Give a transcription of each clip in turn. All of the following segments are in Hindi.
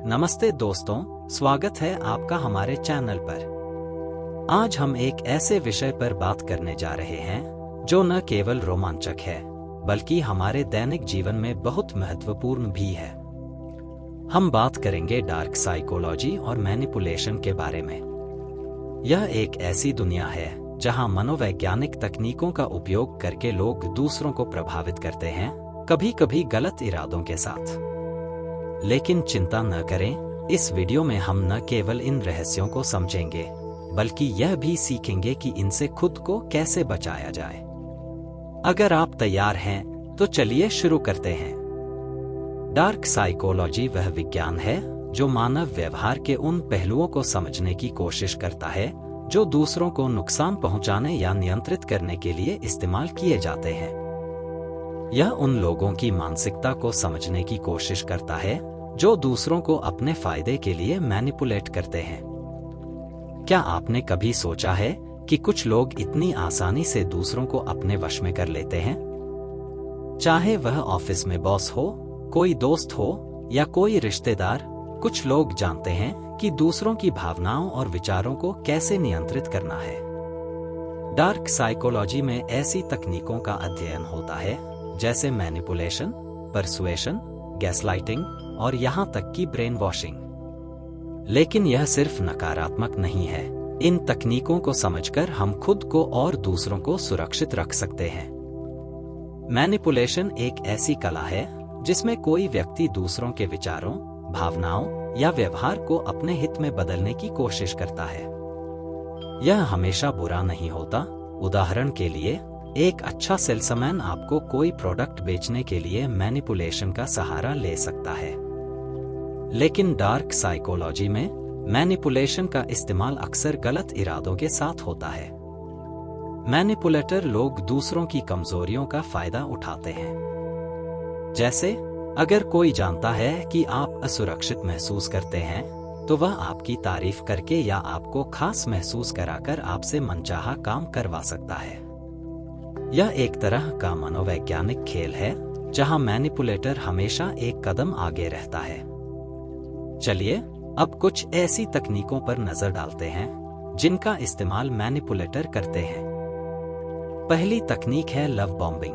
नमस्ते दोस्तों, स्वागत है आपका हमारे चैनल पर। आज हम एक ऐसे विषय पर बात करने जा रहे हैं जो न केवल रोमांचक है बल्कि हमारे दैनिक जीवन में बहुत महत्वपूर्ण भी है। हम बात करेंगे डार्क साइकोलॉजी और मैनिपुलेशन के बारे में। यह एक ऐसी दुनिया है जहां मनोवैज्ञानिक तकनीकों का उपयोग करके लोग दूसरों को प्रभावित करते हैं, कभी कभी गलत इरादों के साथ। लेकिन चिंता न करें, इस वीडियो में हम न केवल इन रहस्यों को समझेंगे बल्कि यह भी सीखेंगे कि इनसे खुद को कैसे बचाया जाए। अगर आप तैयार हैं तो चलिए शुरू करते हैं। डार्क साइकोलॉजी वह विज्ञान है जो मानव व्यवहार के उन पहलुओं को समझने की कोशिश करता है जो दूसरों को नुकसान पहुंचाने या नियंत्रित करने के लिए इस्तेमाल किए जाते हैं। यह उन लोगों की मानसिकता को समझने की कोशिश करता है जो दूसरों को अपने फायदे के लिए मैनिपुलेट करते हैं। क्या आपने कभी सोचा है कि कुछ लोग इतनी आसानी से दूसरों को अपने वश में कर लेते हैं? चाहे वह ऑफिस में बॉस हो, कोई दोस्त हो या कोई रिश्तेदार, कुछ लोग जानते हैं कि दूसरों की भावनाओं और विचारों को कैसे नियंत्रित करना है। डार्क साइकोलॉजी में ऐसी तकनीकों का अध्ययन होता है जैसे मैनिपुलेशन, परसुएशन, गैसलाइटिंग और यहाँ तक कि ब्रेन वॉशिंग। लेकिन यह सिर्फ नकारात्मक नहीं है। इन तकनीकों को समझकर हम खुद को और दूसरों को सुरक्षित रख सकते हैं। मैनिपुलेशन एक ऐसी कला है जिसमें कोई व्यक्ति दूसरों के विचारों, भावनाओं या व्यवहार को अपने हित में बदलने की कोशिश करता है। यह हमेशा बुरा नहीं होता। उदाहरण के लिए, एक अच्छा सेल्समैन आपको कोई प्रोडक्ट बेचने के लिए मैनिपुलेशन का सहारा ले सकता है। लेकिन डार्क साइकोलॉजी में मैनिपुलेशन का इस्तेमाल अक्सर गलत इरादों के साथ होता है। मैनिपुलेटर लोग दूसरों की कमजोरियों का फायदा उठाते हैं। जैसे, अगर कोई जानता है कि आप असुरक्षित महसूस करते हैं तो वह आपकी तारीफ करके या आपको खास महसूस कराकर आपसे मनचाहा काम करवा सकता है। यह एक तरह का मनोवैज्ञानिक खेल है जहां मैनिपुलेटर हमेशा एक कदम आगे रहता है। चलिए अब कुछ ऐसी तकनीकों पर नजर डालते हैं जिनका इस्तेमाल मैनिपुलेटर करते हैं। पहली तकनीक है लव बॉम्बिंग।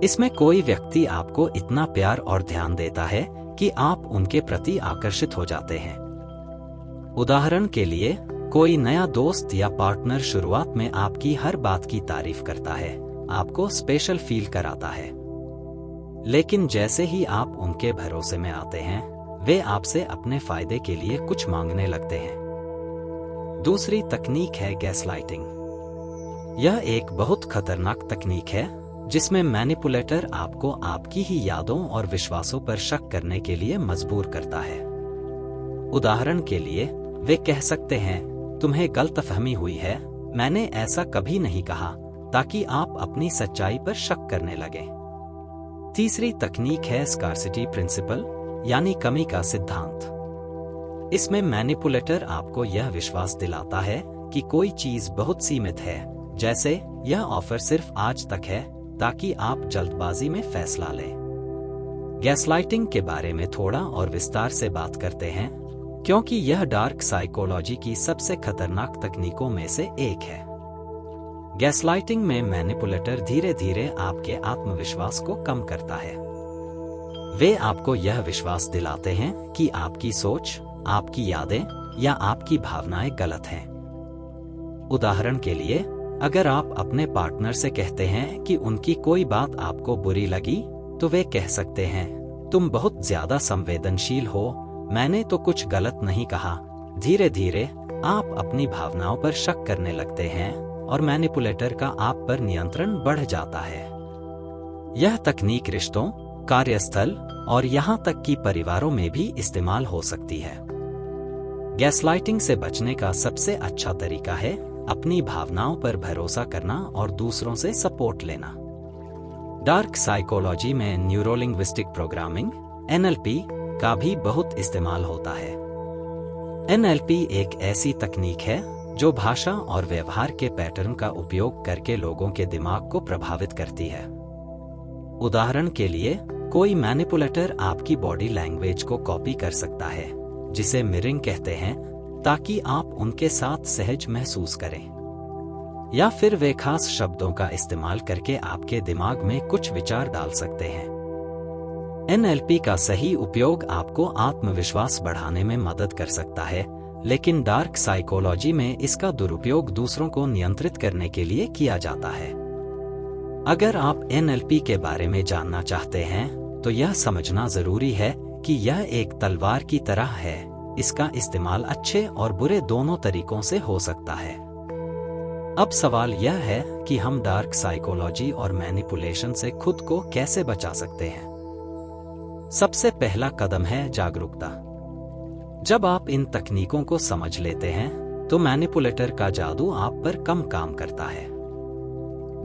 इसमें कोई व्यक्ति आपको इतना प्यार और ध्यान देता है कि आप उनके प्रति आकर्षित हो जाते हैं। उदाहरण के लिए, कोई नया दोस्त या पार्टनर शुरुआत में आपकी हर बात की तारीफ करता है, आपको स्पेशल फील कराता है। लेकिन जैसे ही आप उनके भरोसे में आते हैं, वे आपसे अपने फायदे के लिए कुछ मांगने लगते हैं। दूसरी तकनीक है गैसलाइटिंग। यह एक बहुत खतरनाक तकनीक है जिसमें मैनिपुलेटर आपको आपकी ही यादों और विश्वासों पर शक करने के लिए मजबूर करता है। उदाहरण के लिए, वे कह सकते हैं, तुम्हें गलतफहमी हुई है, मैंने ऐसा कभी नहीं कहा, ताकि आप अपनी सच्चाई पर शक करने लगे। तीसरी तकनीक है स्कार्सिटी प्रिंसिपल, यानी कमी का सिद्धांत। इसमें मैनिपुलेटर आपको यह विश्वास दिलाता है कि कोई चीज बहुत सीमित है, जैसे यह ऑफर सिर्फ आज तक है, ताकि आप जल्दबाजी में फैसला लें। गैसलाइटिंग के बारे में थोड़ा और विस्तार से बात करते हैं, क्योंकि यह डार्क साइकोलॉजी की सबसे खतरनाक तकनीकों में से एक है। गैसलाइटिंग में मैनिपुलेटर धीरे धीरे आपके आत्मविश्वास को कम करता है। वे आपको यह विश्वास दिलाते हैं कि आपकी सोच, आपकी यादें या आपकी भावनाएं गलत हैं। उदाहरण के लिए, अगर आप अपने पार्टनर से कहते हैं कि उनकी कोई बात आपको बुरी लगी, तो वे कह सकते हैं, तुम बहुत ज्यादा संवेदनशील हो, मैंने तो कुछ गलत नहीं कहा। धीरे धीरे आप अपनी भावनाओं पर शक करने लगते हैं और मैनिपुलेटर का आप पर नियंत्रण बढ़ जाता है। यह तकनीक रिश्तों, कार्यस्थल और यहाँ तक कि परिवारों में भी इस्तेमाल हो सकती है। गैसलाइटिंग से बचने का सबसे अच्छा तरीका है अपनी भावनाओं पर भरोसा करना और दूसरों से सपोर्ट लेना। डार्क साइकोलॉजी में न्यूरोलिंग्विस्टिक प्रोग्रामिंग (NLP) का भी बहुत इस्तेमाल होता है। NLP एक ऐसी तकनीक है जो भाषा और व्यवहार के पैटर्न का उपयोग करके लोगों के दिमाग को प्रभावित करती है। उदाहरण के लिए, कोई मैनिपुलेटर आपकी बॉडी लैंग्वेज को कॉपी कर सकता है, जिसे मिररिंग कहते हैं, ताकि आप उनके साथ सहज महसूस करें। या फिर वे खास शब्दों का इस्तेमाल करके आपके दिमाग में कुछ विचार डाल सकते हैं। एनएलपी का सही उपयोग आपको आत्मविश्वास बढ़ाने में मदद कर सकता है, लेकिन डार्क साइकोलॉजी में इसका दुरुपयोग दूसरों को नियंत्रित करने के लिए किया जाता है। अगर आप एनएलपी के बारे में जानना चाहते हैं, तो यह समझना जरूरी है कि यह एक तलवार की तरह है। इसका इस्तेमाल अच्छे और बुरे दोनों तरीकों से हो सकता है। अब सवाल यह है कि हम डार्क साइकोलॉजी और मैनिपुलेशन से खुद को कैसे बचा सकते हैं। सबसे पहला कदम है जागरूकता। जब आप इन तकनीकों को समझ लेते हैं, तो मैनिपुलेटर का जादू आप पर कम काम करता है।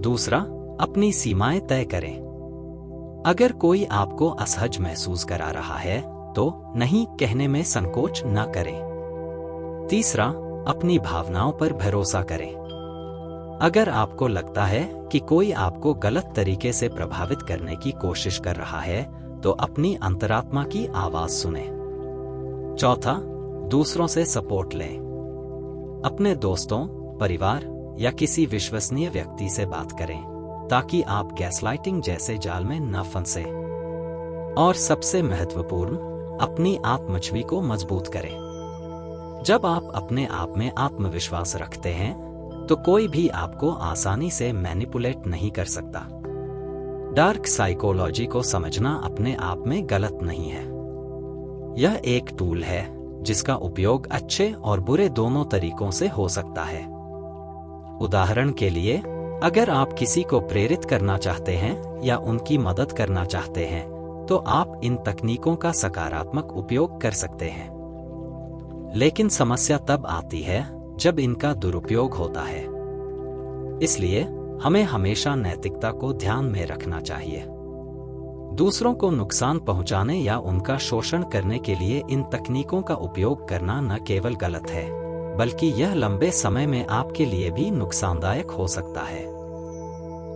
दूसरा, अपनी सीमाएं तय करें। अगर कोई आपको असहज महसूस करा रहा है, तो नहीं कहने में संकोच न करें। तीसरा, अपनी भावनाओं पर भरोसा करें। अगर आपको लगता है कि कोई आपको गलत तरीके से प्रभावित करने की कोशिश कर रहा है, तो अपनी अंतरात्मा की आवाज सुनें। चौथा, दूसरों से सपोर्ट लें। अपने दोस्तों, परिवार या किसी विश्वसनीय व्यक्ति से बात करें, ताकि आप गैसलाइटिंग जैसे जाल में न फंसे। और सबसे महत्वपूर्ण, अपनी आत्मछवि को मजबूत करें। जब आप अपने आप में आत्मविश्वास रखते हैं, तो कोई भी आपको आसानी से मैनिपुलेट नहीं कर सकता। डार्क साइकोलॉजी को समझना अपने आप में गलत नहीं है। यह एक टूल है जिसका उपयोग अच्छे और बुरे दोनों तरीकों से हो सकता है। उदाहरण के लिए, अगर आप किसी को प्रेरित करना चाहते हैं या उनकी मदद करना चाहते हैं, तो आप इन तकनीकों का सकारात्मक उपयोग कर सकते हैं। लेकिन समस्या तब आती है जब इनका दुरुपयोग होता है। इसलिए हमें हमेशा नैतिकता को ध्यान में रखना चाहिए। दूसरों को नुकसान पहुंचाने या उनका शोषण करने के लिए इन तकनीकों का उपयोग करना न केवल गलत है, बल्कि यह लंबे समय में आपके लिए भी नुकसानदायक हो सकता है।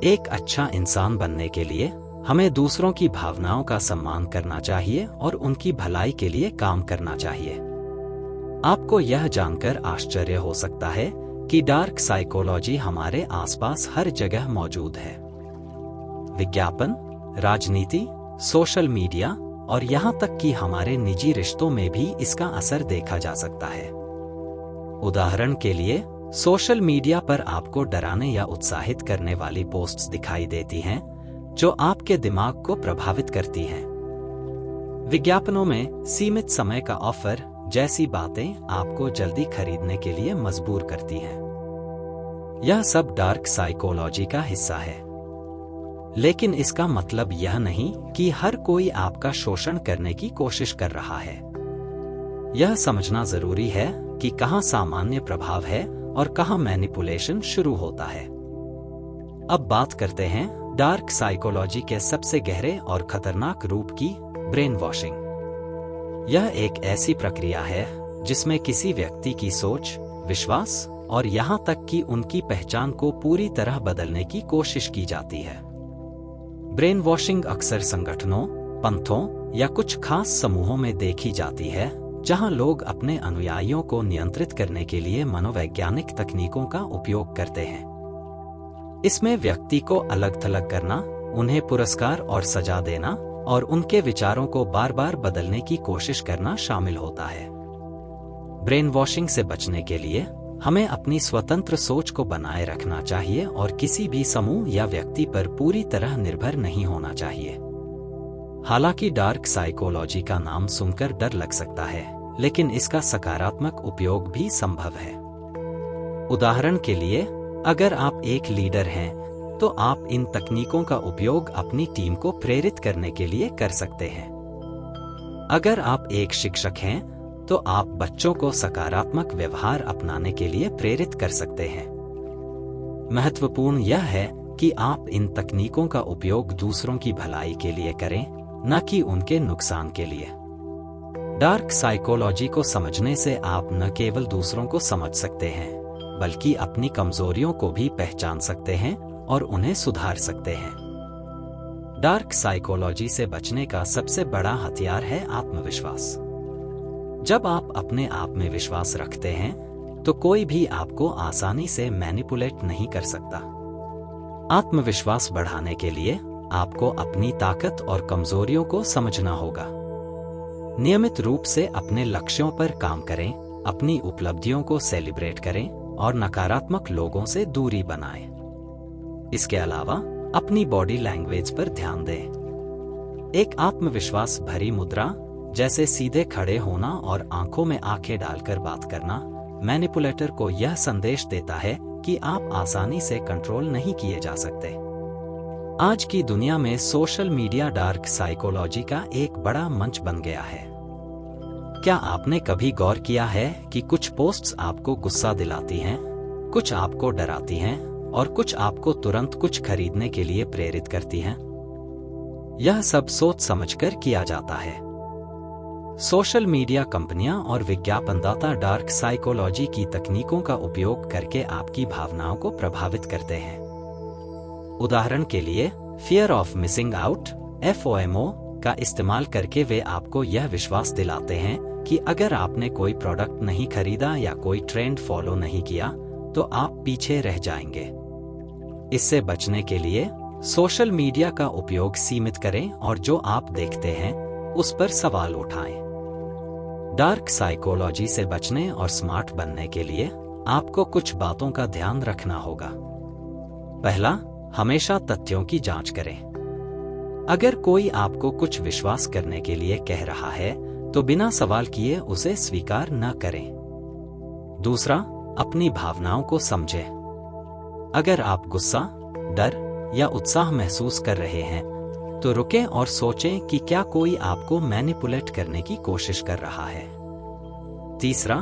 एक अच्छा इंसान बनने के लिए हमें दूसरों की भावनाओं का सम्मान करना चाहिए और उनकी भलाई के लिए काम करना चाहिए। आपको यह जानकर आश्चर्य हो सकता है कि डार्क साइकोलॉजी हमारे आसपास हर जगह मौजूद है। विज्ञापन, राजनीति, सोशल मीडिया और यहाँ तक कि हमारे निजी रिश्तों में भी इसका असर देखा जा सकता है। उदाहरण के लिए, सोशल मीडिया पर आपको डराने या उत्साहित करने वाली पोस्ट्स दिखाई देती हैं, जो आपके दिमाग को प्रभावित करती हैं। विज्ञापनों में सीमित समय का ऑफर जैसी बातें आपको जल्दी खरीदने के लिए मजबूर करती हैं। यह सब डार्क साइकोलॉजी का हिस्सा है। लेकिन इसका मतलब यह नहीं कि हर कोई आपका शोषण करने की कोशिश कर रहा है। यह समझना जरूरी है कि कहां सामान्य प्रभाव है और कहां मैनिपुलेशन शुरू होता है। अब बात करते हैं डार्क साइकोलॉजी के सबसे गहरे और खतरनाक रूप की, ब्रेन वॉशिंग। यह एक ऐसी प्रक्रिया है जिसमें किसी व्यक्ति की सोच, विश्वास और यहाँ तक कि उनकी पहचान को पूरी तरह बदलने की कोशिश की जाती है। ब्रेन वॉशिंग अक्सर संगठनों, पंथों या कुछ खास समूहों में देखी जाती है, जहां लोग अपने अनुयायियों को नियंत्रित करने के लिए मनोवैज्ञानिक तकनीकों का उपयोग करते हैं। इसमें व्यक्ति को अलग-थलग करना, उन्हें पुरस्कार और सजा देना और उनके विचारों को बार-बार बदलने की कोशिश करना शामिल होता है। ब्रेन वॉशिंग से बचने के लिए हमें अपनी स्वतंत्र सोच को बनाए रखना चाहिए और किसी भी समूह या व्यक्ति पर पूरी तरह निर्भर नहीं होना चाहिए। हालांकि डार्क साइकोलॉजी का नाम सुनकर डर लग सकता है, लेकिन इसका सकारात्मक उपयोग भी संभव है। उदाहरण के लिए, अगर आप एक लीडर हैं, तो आप इन तकनीकों का उपयोग अपनी टीम को प्रेरित करने के लिए कर सकते हैं। अगर आप एक शिक्षक हैं, तो आप बच्चों को सकारात्मक व्यवहार अपनाने के लिए प्रेरित कर सकते हैं। महत्वपूर्ण यह है कि आप इन तकनीकों का उपयोग दूसरों की भलाई के लिए करें, न कि उनके नुकसान के लिए। डार्क साइकोलॉजी को समझने से आप न केवल दूसरों को समझ सकते हैं, बल्कि अपनी कमजोरियों को भी पहचान सकते हैं और उन्हें सुधार सकते हैं। डार्क साइकोलॉजी से बचने का सबसे बड़ा हथियार है आत्मविश्वास। जब आप अपने आप में विश्वास रखते हैं तो कोई भी आपको आसानी से मैनिपुलेट नहीं कर सकता। आत्मविश्वास बढ़ाने के लिए आपको अपनी ताकत और कमजोरियों को समझना होगा। नियमित रूप से अपने लक्ष्यों पर काम करें, अपनी उपलब्धियों को सेलिब्रेट करें और नकारात्मक लोगों से दूरी बनाएं। इसके अलावा अपनी बॉडी लैंग्वेज पर ध्यान दें। एक आत्मविश्वास भरी मुद्रा जैसे सीधे खड़े होना और आंखों में आंखें डालकर बात करना मैनिपुलेटर को यह संदेश देता है कि आप आसानी से कंट्रोल नहीं किए जा सकते। आज की दुनिया में सोशल मीडिया डार्क साइकोलॉजी का एक बड़ा मंच बन गया है। क्या आपने कभी गौर किया है कि कुछ पोस्ट्स आपको गुस्सा दिलाती हैं, कुछ आपको डराती हैं और कुछ आपको तुरंत कुछ खरीदने के लिए प्रेरित करती हैं? यह सब सोच समझकर किया जाता है। सोशल मीडिया कंपनियां और विज्ञापनदाता डार्क साइकोलॉजी की तकनीकों का उपयोग करके आपकी भावनाओं को प्रभावित करते हैं। उदाहरण के लिए, fear of missing out (FOMO) का इस्तेमाल करके वे आपको यह विश्वास दिलाते हैं कि अगर आपने कोई प्रोडक्ट नहीं खरीदा या कोई ट्रेंड फॉलो नहीं किया तो आप पीछे रह जाएंगे। इससे बचने के लिए सोशल मीडिया का उपयोग सीमित करें और जो आप देखते हैं उस पर सवाल उठाएं। डार्क साइकोलॉजी से बचने और स्मार्ट बनने के लिए आपको कुछ बातों का ध्यान रखना होगा। पहला, हमेशा तथ्यों की जांच करें। अगर कोई आपको कुछ विश्वास करने के लिए कह रहा है तो बिना सवाल किए उसे स्वीकार न करें। दूसरा, अपनी भावनाओं को समझें। अगर आप गुस्सा, डर या उत्साह महसूस कर रहे हैं तो रुकें और सोचें कि क्या कोई आपको मैनिपुलेट करने की कोशिश कर रहा है। तीसरा,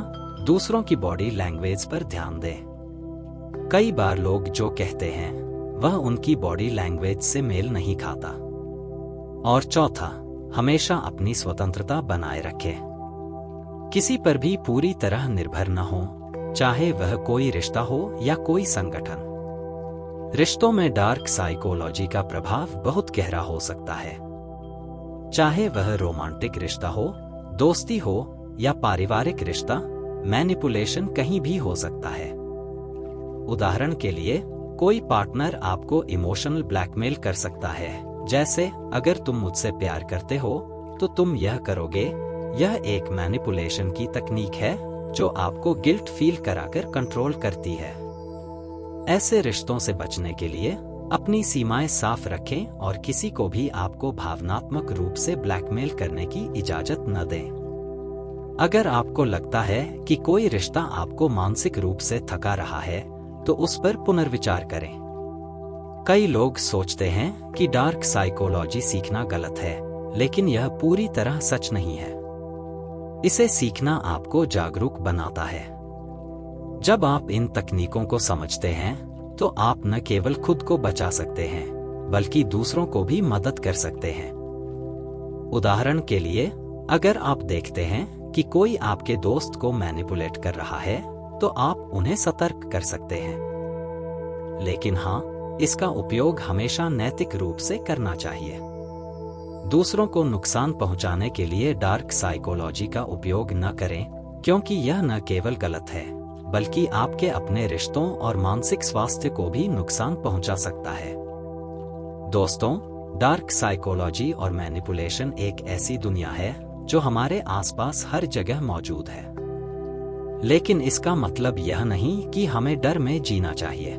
दूसरों की बॉडी लैंग्वेज पर ध्यान दें। कई बार लोग जो कहते हैं वह उनकी बॉडी लैंग्वेज से मेल नहीं खाता। और चौथा, हमेशा अपनी स्वतंत्रता बनाए रखें। किसी पर भी पूरी तरह निर्भर न हो, चाहे वह कोई रिश्ता हो या कोई संगठन। रिश्तों में डार्क साइकोलॉजी का प्रभाव बहुत गहरा हो सकता है। चाहे वह रोमांटिक रिश्ता हो, दोस्ती हो या पारिवारिक रिश्ता, मैनिपुलेशन कहीं भी हो सकता है। उदाहरण के लिए, कोई पार्टनर आपको इमोशनल ब्लैकमेल कर सकता है, जैसे अगर तुम मुझसे प्यार करते हो तो तुम यह करोगे। यह एक मैनिपुलेशन की तकनीक है जो आपको गिल्ट फील कराकर कंट्रोल करती है। ऐसे रिश्तों से बचने के लिए अपनी सीमाएं साफ रखें और किसी को भी आपको भावनात्मक रूप से ब्लैकमेल करने की इजाजत न दें। अगर आपको लगता है कि कोई रिश्ता आपको मानसिक रूप से थका रहा है तो उस पर पुनर्विचार करें। कई लोग सोचते हैं कि डार्क साइकोलॉजी सीखना गलत है, लेकिन यह पूरी तरह सच नहीं है। इसे सीखना आपको जागरूक बनाता है। जब आप इन तकनीकों को समझते हैं तो आप न केवल खुद को बचा सकते हैं बल्कि दूसरों को भी मदद कर सकते हैं। उदाहरण के लिए, अगर आप देखते हैं कि कोई आपके दोस्त को मैनिपुलेट कर रहा है तो आप उन्हें सतर्क कर सकते हैं। लेकिन हाँ, इसका उपयोग हमेशा नैतिक रूप से करना चाहिए। दूसरों को नुकसान पहुंचाने के लिए डार्क साइकोलॉजी का उपयोग न करें, क्योंकि यह न केवल गलत है बल्कि आपके अपने रिश्तों और मानसिक स्वास्थ्य को भी नुकसान पहुंचा सकता है। दोस्तों, डार्क साइकोलॉजी और मैनिपुलेशन एक ऐसी दुनिया है जो हमारे आसपास हर जगह मौजूद है। लेकिन इसका मतलब यह नहीं कि हमें डर में जीना चाहिए।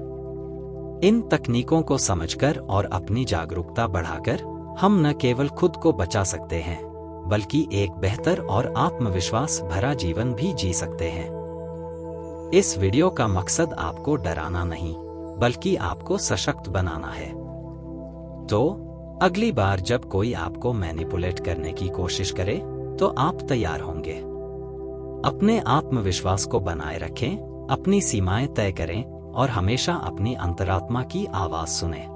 इन तकनीकों को समझकर और अपनी जागरूकता बढ़ाकर हम न केवल खुद को बचा सकते हैं बल्कि एक बेहतर और आत्मविश्वास भरा जीवन भी जी सकते हैं। इस वीडियो का मकसद आपको डराना नहीं बल्कि आपको सशक्त बनाना है। तो अगली बार जब कोई आपको मैनिपुलेट करने की कोशिश करे तो आप तैयार होंगे। अपने आत्मविश्वास को बनाए रखें, अपनी सीमाएं तय करें और हमेशा अपनी अंतरात्मा की आवाज सुनें।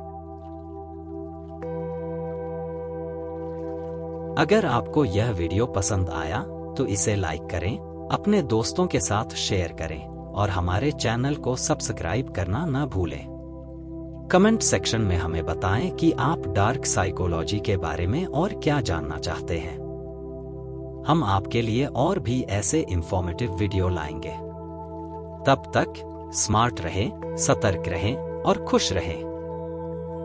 अगर आपको यह वीडियो पसंद आया तो इसे लाइक करें, अपने दोस्तों के साथ शेयर करें और हमारे चैनल को सब्सक्राइब करना न भूलें। कमेंट सेक्शन में हमें बताएं कि आप डार्क साइकोलॉजी के बारे में और क्या जानना चाहते हैं। हम आपके लिए और भी ऐसे इंफॉर्मेटिव वीडियो लाएंगे। तब तक स्मार्ट रहें, सतर्क रहें और खुश रहें।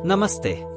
नमस्ते।